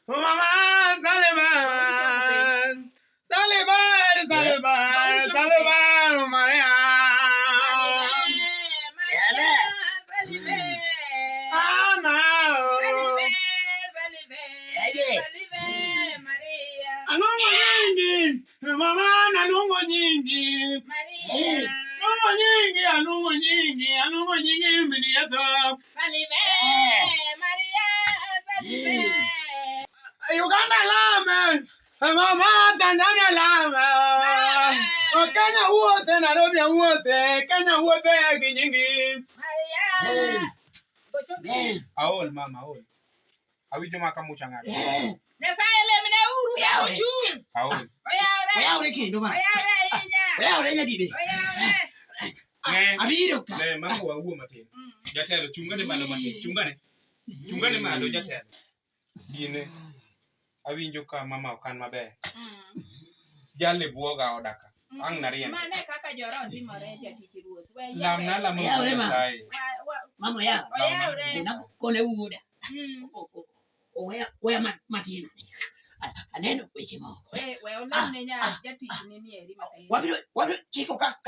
Mama Saliban. Saliban, Maria. Anungo nyingi, mama anungo nyingi. Maria. Anungo nyingi mini yaso. Salibe, Maria, Salibe. Uganda lama, mama Tanzania lama. Kenya wote, Nairobi wote, Kenya wote nyingi. Maria. Aol mama aol. Awinjo maka muchangani. Nyasaye mne uru ya uchu. Aol. Oyaure kendo ma. Oyaure nya dibe. Oyaure. Abiro ka. Le mama wa matin. Jatelo chungane malo matin. Chungane malo jatelo. Dine. Awinjo ka mama okan maber. Jalle buoga odaka. Ang nariyan. Mane kaka joro ndimore jatich ruoth. Lamna lamo sai. Mama ya. Oyaure. Kone uda. Oya matin. Aneno weche mo. We olane nya jatich ni eri matin. Wabiro chiko ka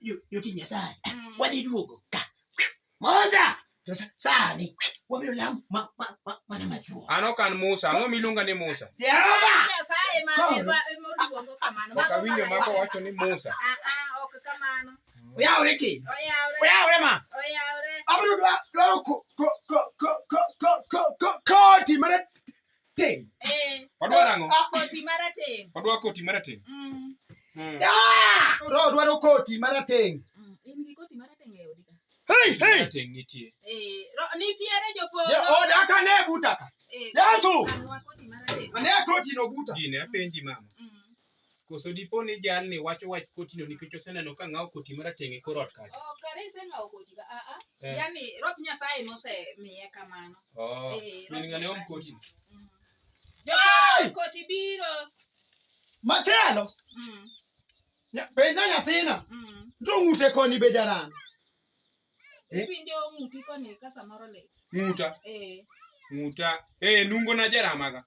yuti Nyasaye. Wadhi duogo ka. Moza. Sani. Wabiro lam mana machuo. Ano kan Musa, ango milunga ni Musa. Jehova. Nyasaye ma duogo kamano. Wakawinjo mako wacho ni Musa. Ok kamano. Oyaure ki. Oyaure ma. Oyaure. Abiro dwaro koti mara ting. Odwaro koti mara ting. Odwaro koti mara ting. Dwaro koti mara ting. In gi koti mara ting e odika. Hey. Ting nitie. Nitiere jopolo. Odaka ne butaka. Yesu. Koti mara ting. Ane koti no buta. Gine apenji mama. Koso dipo ni jal ni wacho wach koti no nikech oseneno ka ng'aw koti mara ting e korot kacha. Kare ng'aw koti ka yani rop Nyasaye mose miye kamano. Min ng'ane koti. Koti biro. Machelo. Pena nyathina. Ng'ute koni be jaran. Winjo ng'uti koni ka samoro le. Ng'uta. Ng'uta. Nungo na jaramaga.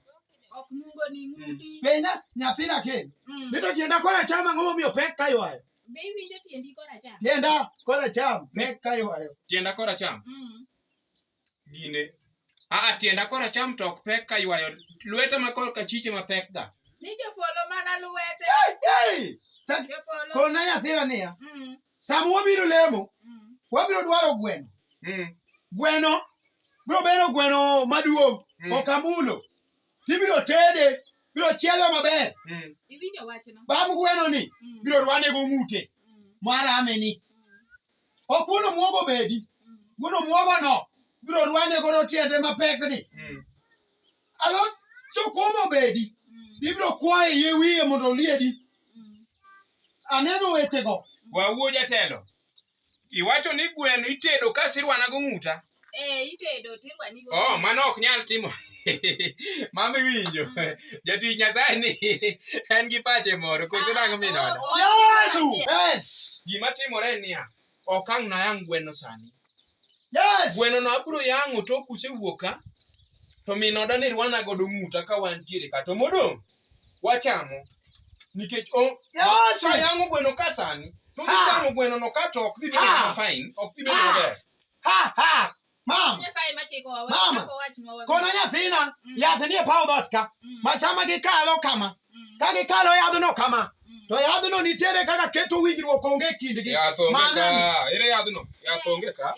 Ok nungo ni ng'uti. Pena nyathina ken. Bito tienda kora chama ngomo miyo pek kayo. Be winjo tiendi kora cham. Tienda kora cham pek kayo. Tienda kora cham. Gine. Tienda kora cham tok pek kayo. Lueta makor kachiche ma pek da. Ni jopolo mana luete. Hey. Kona nyathina niya. Sam wabiro lemo. Wabiro dwaro gweno. Gweno. Biro bero gweno maduong'. Okamulo. Tibiro tede. Biro chielo maber. Iwinjo wachno. Bam gweno ni. Biro rwane go ng'ute. Marame ni. Okuno muogo bedi. Guno muogo no. Biro rwane go tiende mapek ni. Alot sokomo bedi. Biro kwaye ye wiye mondo liedi. Aneno wechego. Wawuo jatelo. Iwacho ni gweno itedo ka sirwana go ng'uta. Itedo tirwani go. Mano ok nyal timo. Mami winjo. Jati Nyasaye ni en gi pache moro koso nango minoda. Yesu. Yes. Gima timore niya. Okang' na yang gweno sani. Yes. Gweno no abiro yango to kusewuoka. To minoda ni rwana godo ng'uta ka wantiere ka to modong. Wachamo. Nikech yango gweno ka sani. To kitamo gweno no ka to ok dhi bedo fine. Ok dhi bedo maber. Mama. Mama. Kona nyathina. Yath ni e paw dot ka. Machama gi kalo kama. Ka gi kalo yadh no kama. To yadh no nitiere kaka keto winjruok onge kindgi. Yath onge ka. Ere yadh no? Yath onge ka.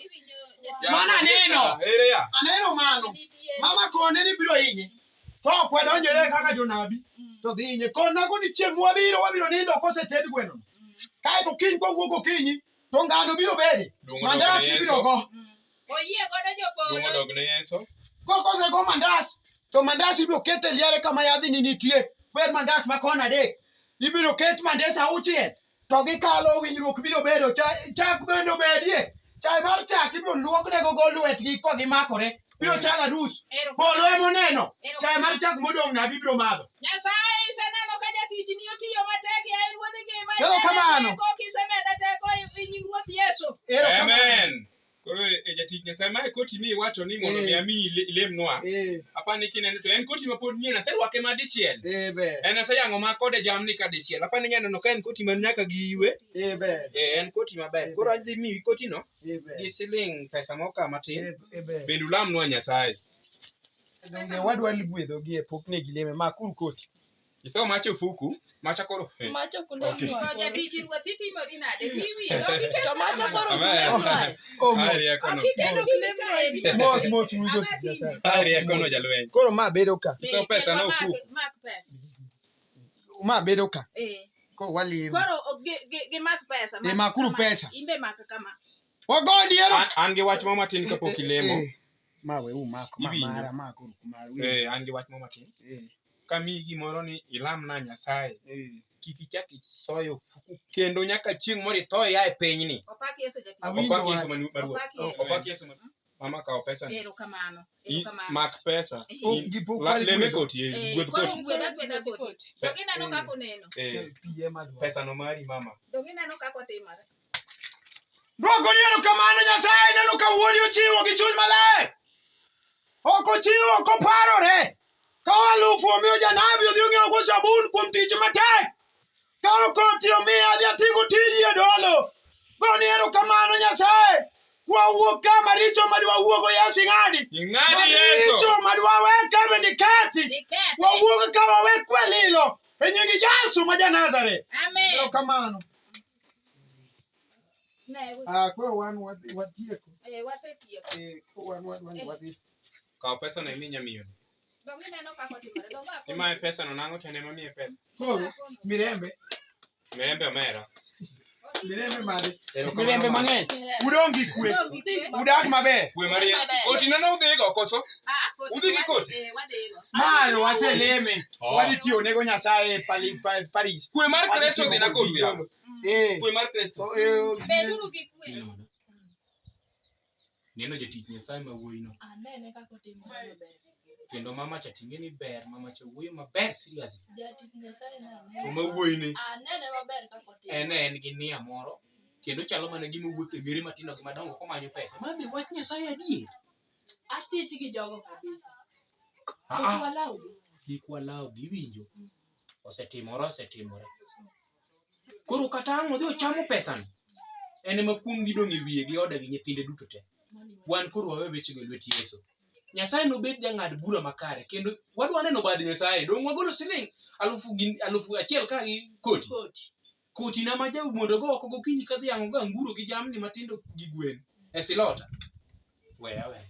Mana neno. Ere ya. Aneno mano. Mama kone ni biro hinye. To kwadonjore kaka Jonabi. To dhi hinye. Kona go ni chieng' wabiro nindo koseted gweno. Kae to kiny kowuok okinyi. To ngano biro bede. Mandas biro go. Oyie godo jopolo. Dungo dog ne Yeso. Kose go mandas. To mandas ibiro kete liare kama yadhi ni nitie. Ber mandas makona adek. Ibiro ket mandas 6. To gikalo winjruok biro bedo. Chak bendo bedie. Chai mar chak ibiro luokne go lwetgi ko gimakore. Biro chala dus. Polo emo neno. Chai mar chak modong' na biro madho. Nyasaye iseneno ka jatich ni otiyo matek ya ruodh ngima. Ero kamano. Ko kisemeda teko in ruoth Yesu. Ero kamano. Amen. Koro e jatich Nyasaye mae koti mi wacho ni mondo mi ami lemnwa. Apani kineno to en koti ma pod nyien aserwake ma dichiel. En aseyango ma kode jamni ka dichiel. Apani nyaneno ka en koti man nyaka gi iwe. En koti maber. Koro adhi mi koti no gi siling pesa moka matin. Bende ulamnwa Nyasaye. Donge wadwa ligwedho gi e pokne gi leme ma kuru koti. Iso macho fuku, macha koro. Macho kunde mwa. Jatich ruothiti mari nade wiwi. To macho koro mos rugo tijasa. Ari akono jalweny. Koro ma bedo ka. Iso pesa no fuku. Mak pesa. Ma bedo ka. Ko wali. Koro gi mak pesa. Makuru pesa. Imbe mak kama. Wagoni ero. An gi wach matin kapok ilemo. Mawe umako mara makuru kumaru. An gi wach matin. Kami gimoro ni ilamna Nyasaye. Kik ichak isoyo fuku kendo nyaka chieng' moro itho ya e pinyni. Opaki Yesu jatich. Opaki Yesu manu maruoth. Opaki Yesu manu. Mama kawo pesa. Erokamano. Mak pesa. Leme koti, gwedh koti. Gwedha koti. Dogi neno kako neno. Pesa no mari mama. Dogi neno kako timore. Duogo ni erokamano Nyasaye neno ka wuodi ochiwo gi chuny maler. Ok ochiwo ok oparore. Kawa lufu omiyo Jonabi odhi ong'iewo go sabun kuom tich matek. Kawa koti omiyo adhi atigo tiji e dolo. Goni erokamano Nyasaye. Kwawuok kama richo madwa wuogo Yesu ing'adi. Ing'adi Yesu. Richo madwa weka bende kethi. Wawuok ka wawe kwelilo. E nying Yesu ma Nazareth. Amen. Erokamano. Koro wan watieko. Wasetieko. Wan wadhi. Kawo pesa no imi nyamiyo. Dogi neno kako timore. Imaye pesa no nang'o to ne mamiye pesa. Koro mirembe omera. Mirembe mari. Mirembe mang'eny. Udongi kwe. Udak maber. Kwe mari. Koti neno udhigo koso? Udhi gi koti. Malo waseleme. Wadhi tiyo nego Nyasaye Paris. Kwe mar Kristo dhi na kodhi. Kwe mar Kristo. Beduru gi kwe. Neno jatich Nyasaye ma wuoyi no. Anene kako timore maber. Kendo mama cha tinge ni ber, mama cha wuoyi maber serious. Jatich Nyasaye na. To ma wuoyi ni. Anene maber kako timore. En gi nia moro. Kendo chalo mana gima wuotho e miere matindo gi madongo komanyo pesa. Mami wach Nyasaye adier. Achich gi jogo kabisa. Kik walaw giwinjo. Osetimore. Koro kata ang' odhi ochamo pesa ni. En ema kuom gidong' e wiye gi ode gi nyithinde duto te. Wan koro wawe wechego e lwet Yesu. Nyasaye nobed jang'ad bura makare kendo wadwa neno bad Nyasaye. Dong' wagolo siling 1,000 ka gi koti. Koti na ma jau mondo go oko gokinyi ka dhiang'o ga nguro gi jamni matindo gi gwen. E silota. Weya.